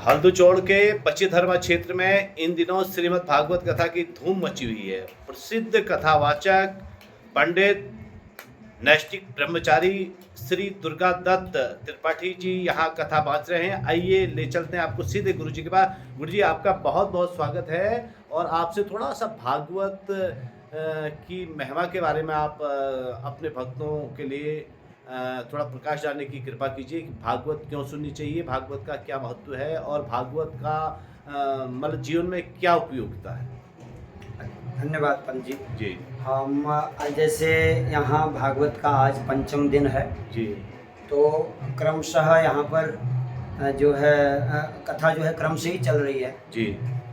हल्दूचौड़ के पच्चीधर्मा क्षेत्र में इन दिनों श्रीमद् भागवत कथा की धूम मची हुई है। प्रसिद्ध कथावाचक पंडित नैष्ठिक ब्रह्मचारी श्री दुर्गा दत्त त्रिपाठी जी यहाँ कथा बाँच रहे हैं। आइए ले चलते हैं आपको सीधे गुरु जी के पास। गुरु जी, आपका बहुत बहुत स्वागत है और आपसे थोड़ा सा भागवत की महिमा के बारे में आप अपने भक्तों के लिए थोड़ा प्रकाश डालने की कृपा कीजिए कि भागवत क्यों सुननी चाहिए, भागवत का क्या महत्व है और भागवत का मतलब जीवन में क्या उपयोगिता है। धन्यवाद पंत जी। जी हम जैसे यहाँ भागवत का आज पंचम दिन है जी, तो क्रमशः यहाँ पर जो है कथा जो है क्रम से ही चल रही है जी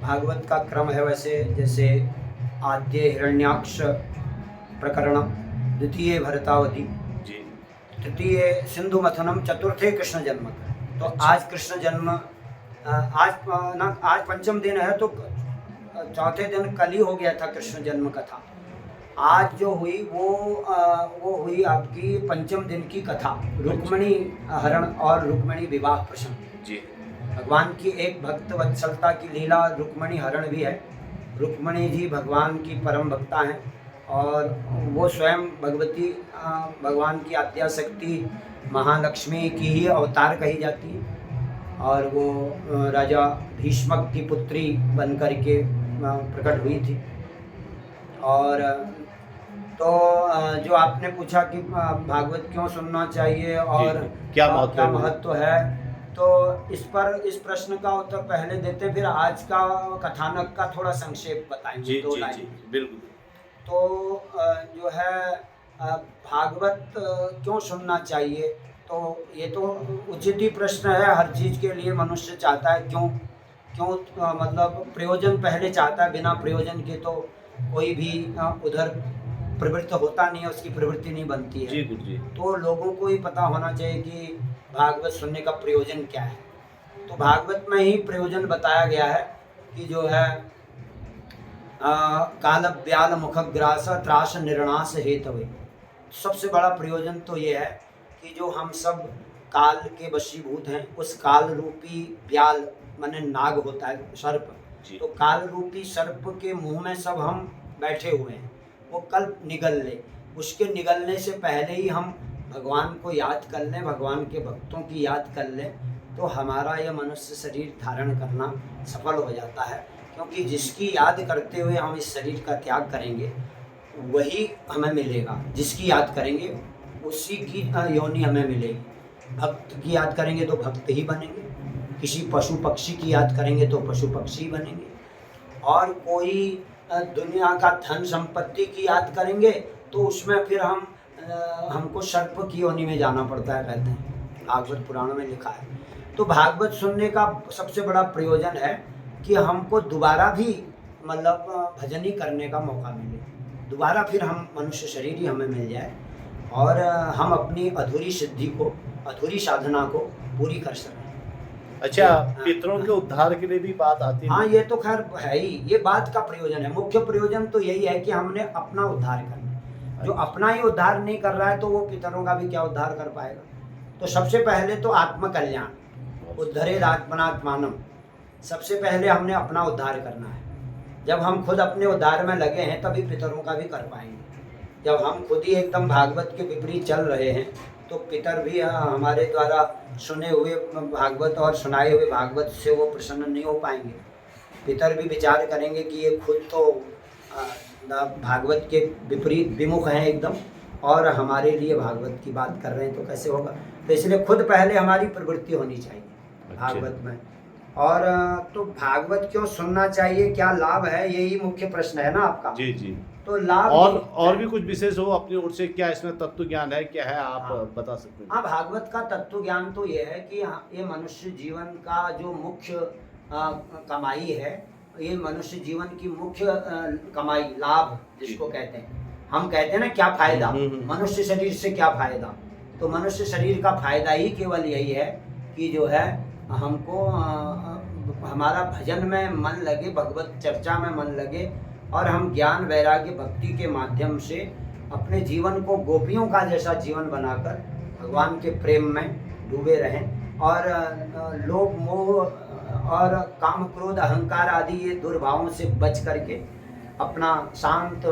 भागवत का क्रम है। वैसे जैसे आद्य हिरण्याक्ष प्रकरण, द्वितीय भरतावती, जी तृतीय सिंधु मथनम, चतुर्थे कृष्ण जन्म। तो आज कृष्ण जन्म आज पंचम दिन है, तो चौथे दिन कल ही हो गया था कृष्ण जन्म कथा। आज जो हुई वो हुई आपकी पंचम दिन की कथा, रुक्मिणी हरण और रुक्मिणी विवाह प्रसंग। जी भगवान की एक भक्त वत्सलता की लीला रुक्मिणी हरण भी है। रुक्मिणी जी भगवान की परम भक्ता हैं और वो स्वयं भगवती भगवान की आद्याशक्ति महालक्ष्मी की ही अवतार कही जाती है और वो राजा भीष्मक की पुत्री बन कर के प्रकट हुई थी। और तो जो आपने पूछा कि भागवत क्यों सुनना चाहिए और क्या महत्व है, तो इस प्रश्न का उत्तर पहले देते, फिर आज का कथानक का थोड़ा संक्षेप बताएंगे। जी जी जी बिल्कुल। तो जो है भागवत क्यों सुनना चाहिए, तो ये तो उचित ही प्रश्न है। हर चीज़ के लिए मनुष्य चाहता है क्यों मतलब प्रयोजन पहले चाहता है। बिना प्रयोजन के तो कोई भी उधर प्रवृत्त होता नहीं है, उसकी प्रवृत्ति नहीं बनती है। जी गुरु जी। तो लोगों को ही पता होना चाहिए कि भागवत सुनने का प्रयोजन क्या है। तो भागवत में ही प्रयोजन बताया गया है कि जो है काल व्याल मुखग्रास त्रास निर्णास हेतवे। सबसे बड़ा प्रयोजन तो ये है कि जो हम सब काल के वशीभूत हैं, उस काल रूपी व्याल माने नाग होता है, सर्प। तो काल रूपी सर्प के मुंह में सब हम बैठे हुए हैं, वो कल निगल ले। उसके निगलने से पहले ही हम भगवान को याद कर लें, भगवान के भक्तों की याद कर लें, तो हमारा यह मनुष्य शरीर धारण करना सफल हो जाता है। क्योंकि जिसकी याद करते हुए हम इस शरीर का त्याग करेंगे वही हमें मिलेगा। जिसकी याद करेंगे उसी की योनि हमें मिलेगी। भक्त की याद करेंगे तो भक्त ही बनेंगे, किसी पशु पक्षी की याद करेंगे तो पशु पक्षी बनेंगे, और कोई दुनिया का धन संपत्ति की याद करेंगे तो उसमें फिर हमको सर्प की योनि में जाना पड़ता है, कहते हैं, भागवत पुराणों में लिखा है। तो भागवत सुनने का सबसे बड़ा प्रयोजन है कि हमको दोबारा भी मतलब भजन ही करने का मौका मिले, दोबारा फिर हम मनुष्य शरीर ही हमें मिल जाए और हम अपनी अधूरी सिद्धि को, अधूरी साधना को पूरी कर सकें। अच्छा, पितरों के उद्धार के लिए भी बात आती है। हाँ, ये तो खैर है ही, ये बात का प्रयोजन है। मुख्य प्रयोजन तो यही है कि हमने अपना उद्धार करना। जो अपना ही उद्धार नहीं कर रहा है तो वो पितरों का भी क्या उद्धार कर पाएगा। तो सबसे पहले तो आत्मकल्याण, उद्धरेद आत्मनात्मानम, सबसे पहले हमने अपना उद्धार करना है। जब हम खुद अपने उद्धार में लगे हैं तभी पितरों का भी कर पाएंगे। जब हम खुद ही एकदम भागवत के विपरीत चल रहे हैं तो पितर भी हमारे द्वारा सुने हुए भागवत और सुनाए हुए भागवत से वो प्रसन्न नहीं हो पाएंगे। पितर भी विचार करेंगे कि ये खुद तो भागवत के विपरीत विमुख हैं एकदम, और हमारे लिए भागवत की बात कर रहे हैं, तो कैसे होगा। तो इसलिए खुद पहले हमारी प्रवृत्ति होनी चाहिए भागवत में। और तो भागवत क्यों सुनना चाहिए, क्या लाभ है, यही मुख्य प्रश्न है ना आपका। जी जी। तो लाभ और भी कुछ विशेष हो अपनी ओर से, क्या इसमें तत्व ज्ञान है, क्या है, आप बता सकते हैं। हाँ, भागवत का तत्व ज्ञान तो ये है कि ये मनुष्य जीवन का जो मुख्य कमाई है, ये मनुष्य जीवन की मुख्य कमाई, लाभ जिसको कहते हैं। हम कहते हैं ना क्या फायदा, मनुष्य शरीर से क्या फायदा। तो मनुष्य शरीर का फायदा ही केवल यही है कि जो है हमको हमारा भजन में मन लगे, भगवत चर्चा में मन लगे, और हम ज्ञान वैराग्य भक्ति के माध्यम से अपने जीवन को गोपियों का जैसा जीवन बनाकर भगवान के प्रेम में डूबे रहें और लोभ मोह और काम क्रोध अहंकार आदि ये दुर्भावों से बच करके अपना शांत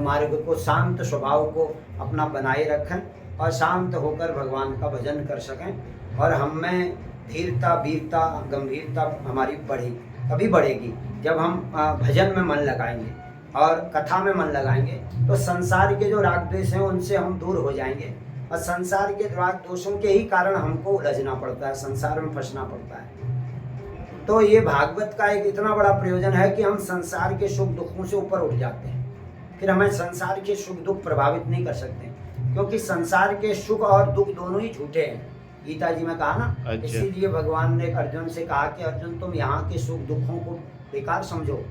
मार्ग को, शांत स्वभाव को अपना बनाए रखें और शांत होकर भगवान का भजन कर सकें। और हम में धीरता, वीरता, गंभीरता हमारी तभी बढ़ेगी जब हम भजन में मन लगाएंगे और कथा में मन लगाएंगे। तो संसार के जो राग द्वेष हैं उनसे हम दूर हो जाएंगे और संसार के राग दोषों के ही कारण हमको उलझना पड़ता है, संसार में फंसना पड़ता है। तो ये भागवत का एक इतना बड़ा प्रयोजन है कि हम संसार के सुख दुखों से ऊपर उठ जाते हैं। फिर हमें संसार के सुख दुख प्रभावित नहीं कर सकते, क्योंकि संसार के सुख और दुख दोनों ही झूठे हैं। गीता जी में कहा ना, अच्छा। इसीलिए भगवान ने अर्जुन से कहा कि अर्जुन तुम यहाँ के सुख दुखों को बेकार समझो।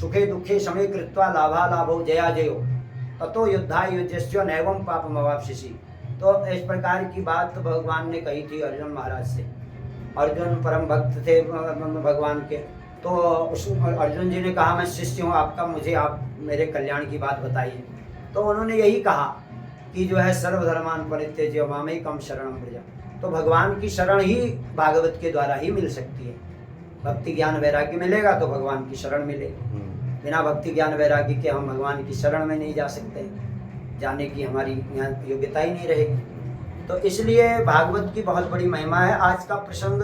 सुखे दुखे समय कृत्वा लाभा लाभो जया जयो ततो युद्धा युज्यस्य नैवं पापमवाप्स्यसि। तो इस प्रकार की बात भगवान ने कही थी अर्जुन महाराज से। अर्जुन परम भक्त थे भगवान के। तो अर्जुन जी ने कहा मैं शिष्य हूँ आपका, मुझे आप मेरे कल्याण की बात बताइए। तो उन्होंने यही कहा कि जो है सर्वधर्मान परित्यज्य मामेकं शरणं व्रज। तो भगवान की शरण ही भागवत के द्वारा ही मिल सकती है। भक्ति ज्ञान वैराग्य मिलेगा तो भगवान की शरण मिलेगी। बिना भक्ति ज्ञान वैराग्य के हम भगवान की शरण में नहीं जा सकते, जाने की हमारी यहाँ योग्यता ही नहीं रहेगी। तो इसलिए भागवत की बहुत बड़ी महिमा है। आज का प्रसंग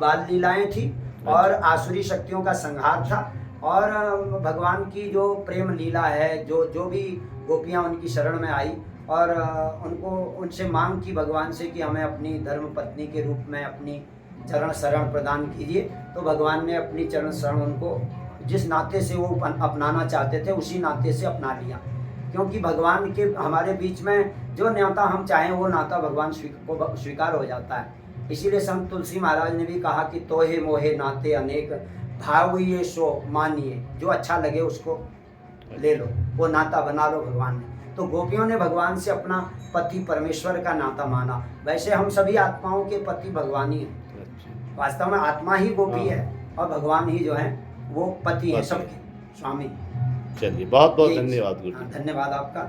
बाल लीलाएं थी और आसुरी शक्तियों का संहार था, और भगवान की जो प्रेम लीला है, जो भी गोपियाँ उनकी शरण में आई और उनसे मांग की भगवान से कि हमें अपनी धर्म पत्नी के रूप में अपनी चरण शरण प्रदान कीजिए। तो भगवान ने अपनी चरण शरण उनको जिस नाते से वो अपनाना चाहते थे उसी नाते से अपना लिया, क्योंकि भगवान के हमारे बीच में जो नाता हम चाहें वो नाता भगवान को स्वीकार हो जाता है। इसीलिए संत तुलसी महाराज ने भी कहा कि तोहे मोहे नाते अनेक भाविये सो मानिए। जो अच्छा लगे उसको ले लो, वो नाता बना लो भगवान ने। तो गोपियों ने भगवान से अपना पति परमेश्वर का नाता माना। वैसे हम सभी आत्माओं के पति भगवान ही हैं। वास्तव में आत्मा ही गोपी है और भगवान ही जो है वो पति है सबके, स्वामी। चलिए, बहुत बहुत धन्यवाद गुरु जी। धन्यवाद आपका।